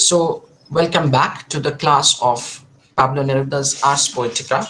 So, welcome back to the class of Pablo Neruda's Ars Poetica.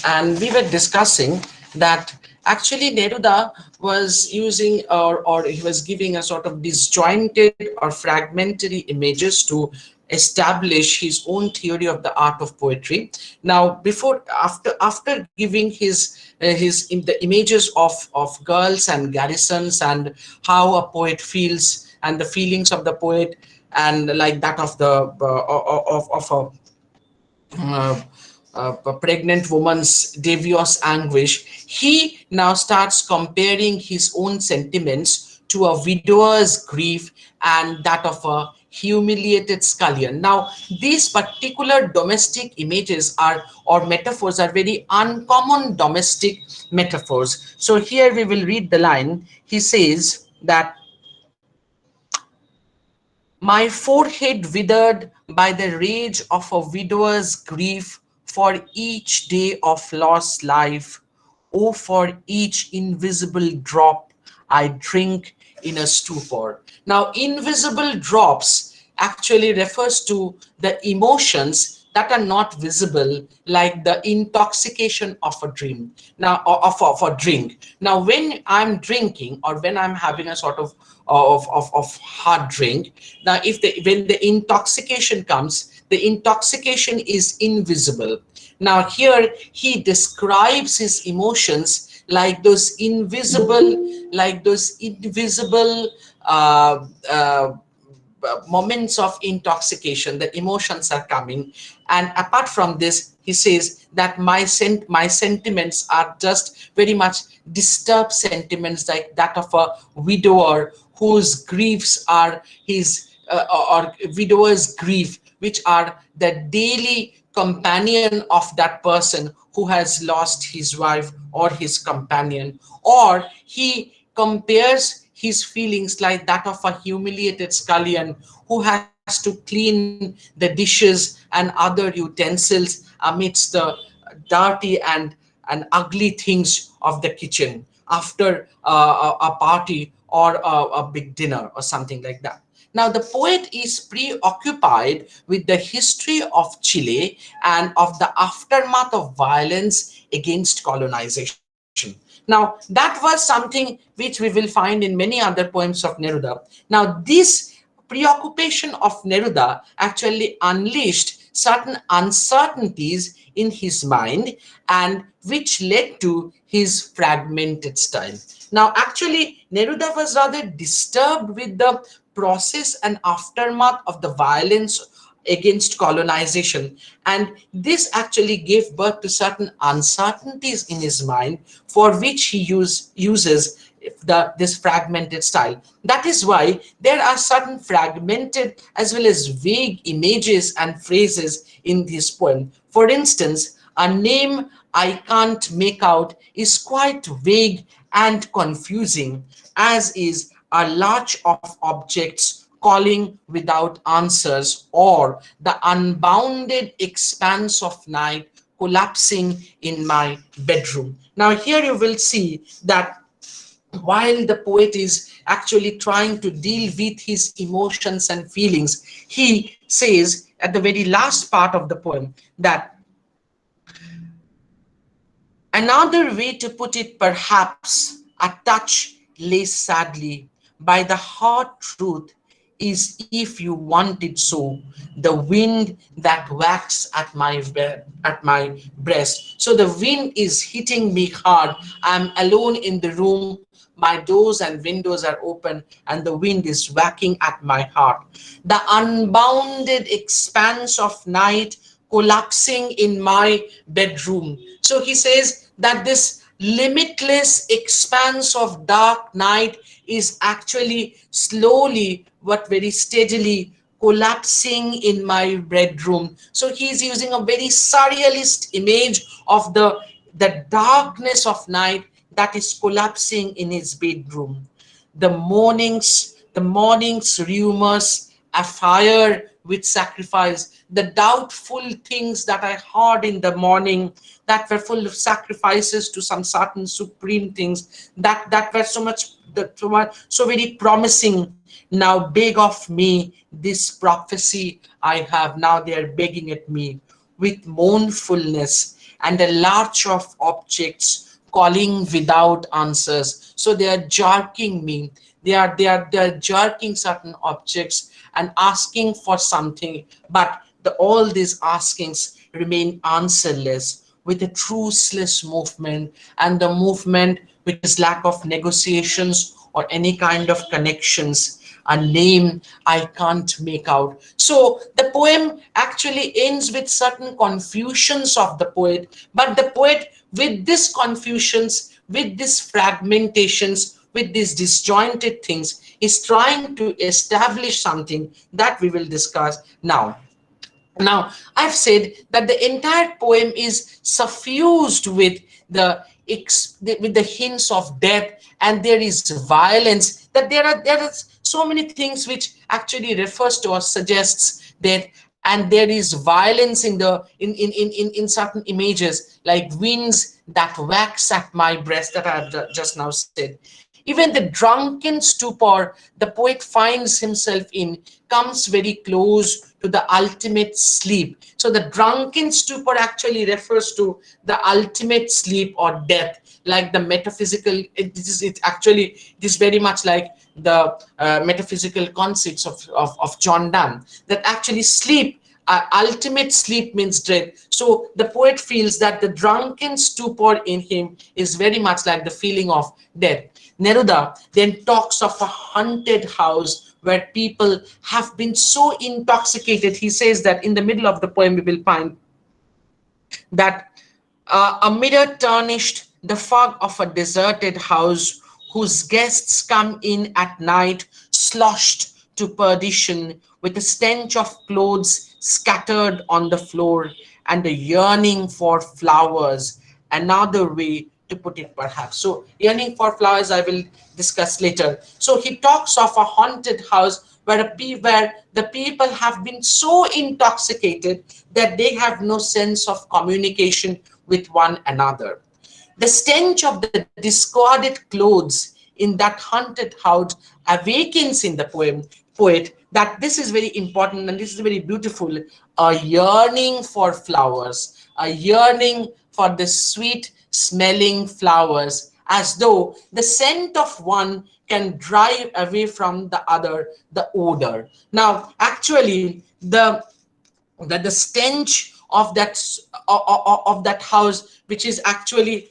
And we were discussing that actually Neruda was using or he was giving a sort of disjointed or fragmentary images to establish his own theory of the art of poetry. Now, after giving his in the images of girls and garrisons and how a poet feels and the feelings of the poet and like that of the of a pregnant woman's devious anguish, he now starts comparing his own sentiments to a widower's grief and that of a humiliated scullion. Now, these particular domestic images are or metaphors are very uncommon domestic metaphors. So here we will read the line. He says that my forehead withered by the rage of a widower's grief for each day of lost life. Oh, for each invisible drop I drink in a stupor. Now, invisible drops actually refers to the emotions that are not visible, like the intoxication of a dream now of a drink. Now when I'm drinking or when I'm having a sort of hard drink, now if the when the intoxication comes, the intoxication is invisible. Now here he describes his emotions like those invisible uh, uh, moments of intoxication. The emotions are coming, and apart from this he says that my sentiments are just very much disturbed sentiments, like that of a widower whose griefs are his or widower's grief, which are the daily companion of that person who has lost his wife or his companion. Or he compares his feelings like that of a humiliated scullion who has to clean the dishes and other utensils amidst the dirty and ugly things of the kitchen after a party or a big dinner or something like that. Now, the poet is preoccupied with the history of Chile and of the aftermath of violence against colonization. Now, that was something which we will find in many other poems of Neruda. Now, this preoccupation of Neruda actually unleashed certain uncertainties in his mind and which led to his fragmented style. Now, actually, Neruda was rather disturbed with the process and aftermath of the violence against colonization, and this actually gave birth to certain uncertainties in his mind for which he uses this fragmented style. That is why there are certain fragmented as well as vague images and phrases in this poem. For instance, a name I can't make out is quite vague and confusing, as is a larch of objects calling without answers, or the unbounded expanse of night collapsing in my bedroom. Now, here you will see that while the poet is actually trying to deal with his emotions and feelings, he says at the very last part of the poem that another way to put it, perhaps, a touch lays sadly by the hard truth is, if you want it so, the wind that whacks at my breast. So the wind is hitting me hard. I'm alone in the room. My doors and windows are open, and the wind is whacking at my heart. The unbounded expanse of night collapsing in my bedroom. So he says that this limitless expanse of dark night is actually slowly but very steadily collapsing in my bedroom. So he's using a very surrealist image of the darkness of night that is collapsing in his bedroom. The morning's rumors, a fire with sacrifice, the doubtful things that I heard in the morning that were full of sacrifices to some certain supreme things that were so much so very promising. Now beg of me this prophecy I have. Now they are begging at me with mournfulness and a larch of objects calling without answers. So they are jerking me. They are jerking certain objects and asking for something, but all these askings remain answerless, with a truceless movement, and the movement which is lack of negotiations or any kind of connections, a name I can't make out. So the poem actually ends with certain confusions of the poet, but the poet, with these confusions, with these fragmentations, with these disjointed things, is trying to establish something that we will discuss now. Now, I've said that the entire poem is suffused with with the hints of death, and there is violence. That there are so many things which actually refers to or suggests death, and there is violence in the in certain images, like winds that wax at my breast, that I have just now said. Even the drunken stupor the poet finds himself in comes very close to the ultimate sleep. So the drunken stupor actually refers to the ultimate sleep or death, like the metaphysical. It is very much like the metaphysical concepts of John Donne, that actually sleep, ultimate sleep means death. So the poet feels that the drunken stupor in him is very much like the feeling of death. Neruda then talks of a haunted house where people have been so intoxicated. He says that in the middle of the poem, we will find that a mirror tarnished the fog of a deserted house whose guests come in at night sloshed to perdition with a stench of clothes scattered on the floor and a yearning for flowers. Another way to put it, perhaps. So, yearning for flowers, I will discuss later. So, he talks of a haunted house where the people have been so intoxicated that they have no sense of communication with one another. The stench of the discarded clothes in that haunted house awakens in the poet that this is very important and this is very beautiful, a yearning for flowers, a yearning for the sweet smelling flowers, as though the scent of one can drive away from the other the odor. Now, actually, the stench of of that house, which is actually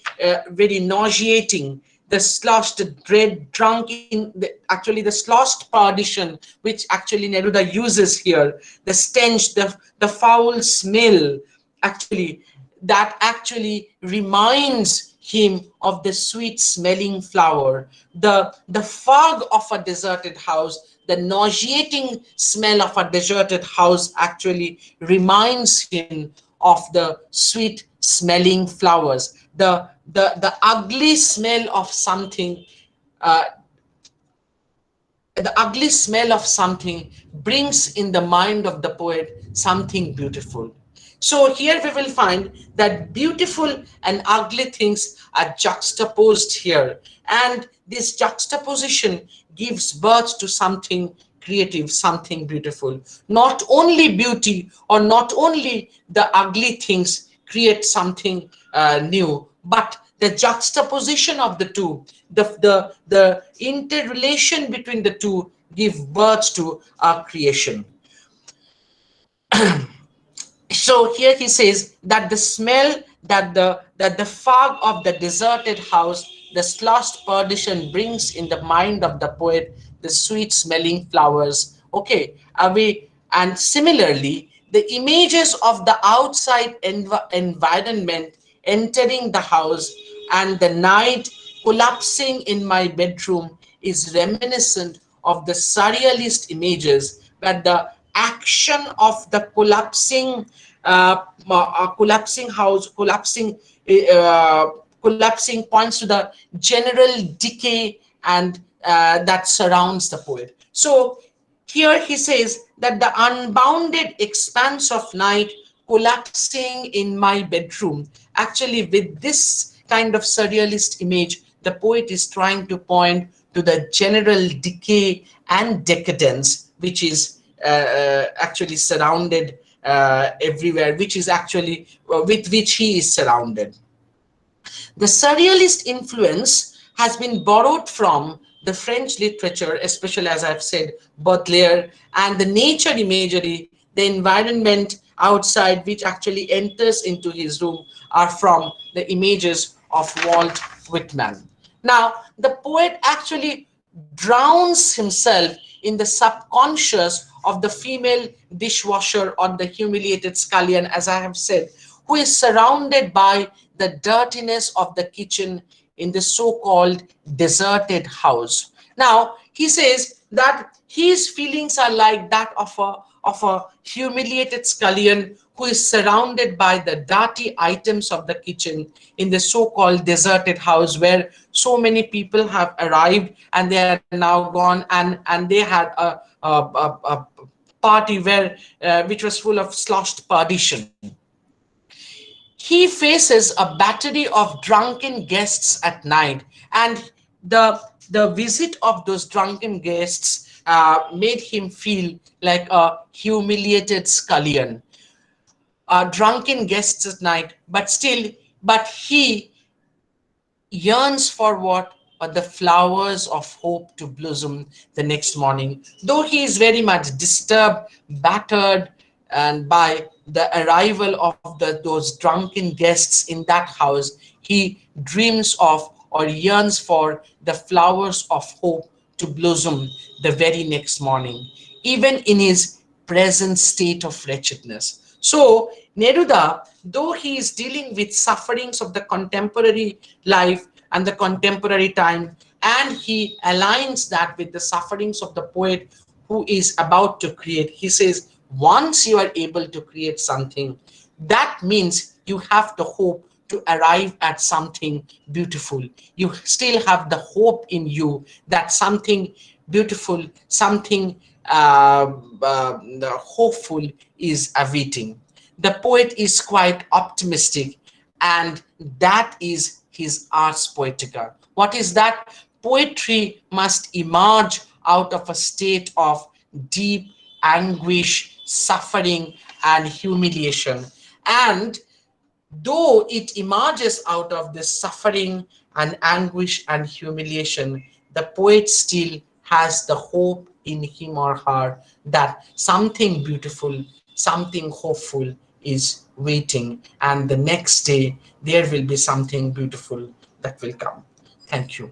very nauseating, the sloshed dread drunk in actually the sloshed perdition, which actually Neruda uses here, the stench, the foul smell, actually, that actually reminds him of the sweet smelling flower, the fog of a deserted house, the nauseating smell of a deserted house actually reminds him of the sweet smelling flowers, the ugly smell of something. uh, the ugly smell of something brings in the mind of the poet something beautiful. So here we will find that beautiful and ugly things are juxtaposed here. And this juxtaposition gives birth to something creative, something beautiful. Not only beauty or not only the ugly things create something new, but the juxtaposition of the two, the interrelation between the two give birth to our creation. So here he says that the smell, that the fog of the deserted house, the sloshed perdition brings in the mind of the poet the sweet smelling flowers. Okay, away. And similarly, the images of the outside environment entering the house and the night collapsing in my bedroom is reminiscent of the surrealist images where the action of the collapsing house, uh, collapsing points to the general decay and that surrounds the poet. So here he says that the unbounded expanse of night collapsing in my bedroom. Actually, with this kind of surrealist image, the poet is trying to point to the general decay and decadence which is actually surrounded everywhere, which is actually with which he is surrounded. The surrealist influence has been borrowed from the French literature, especially as I've said, Baudelaire, and the nature imagery, the environment outside which actually enters into his room are from the images of Walt Whitman. Now, the poet actually drowns himself in the subconscious of the female dishwasher or the humiliated scullion, as I have said, who is surrounded by the dirtiness of the kitchen in the so-called deserted house. Now, he says that his feelings are like that of a humiliated scullion who is surrounded by the dirty items of the kitchen in the so-called deserted house where so many people have arrived and they are now gone, and they had a party where which was full of sloshed perdition. He faces a battery of drunken guests at night, and the visit of those drunken guests made him feel like a humiliated scullion, drunken guests at night, but still, but he yearns for what? The flowers of hope to blossom the next morning. Though he is very much disturbed, battered, and by the arrival of those drunken guests in that house, he dreams of or yearns for the flowers of hope to blossom the very next morning, even in his present state of wretchedness. So, Neruda, though he is dealing with sufferings of the contemporary life and the contemporary time, and he aligns that with the sufferings of the poet who is about to create, he says, once you are able to create something, that means you have the hope to arrive at something beautiful. You still have the hope in you that something beautiful, something hopeful is awaiting. The poet is quite optimistic, and that is his ars poetica. What is that? Poetry must emerge out of a state of deep anguish, suffering, and humiliation. And though it emerges out of this suffering and anguish and humiliation, the poet still has the hope in him or her that something beautiful, something hopeful is waiting, and the next day there will be something beautiful that will come. Thank you.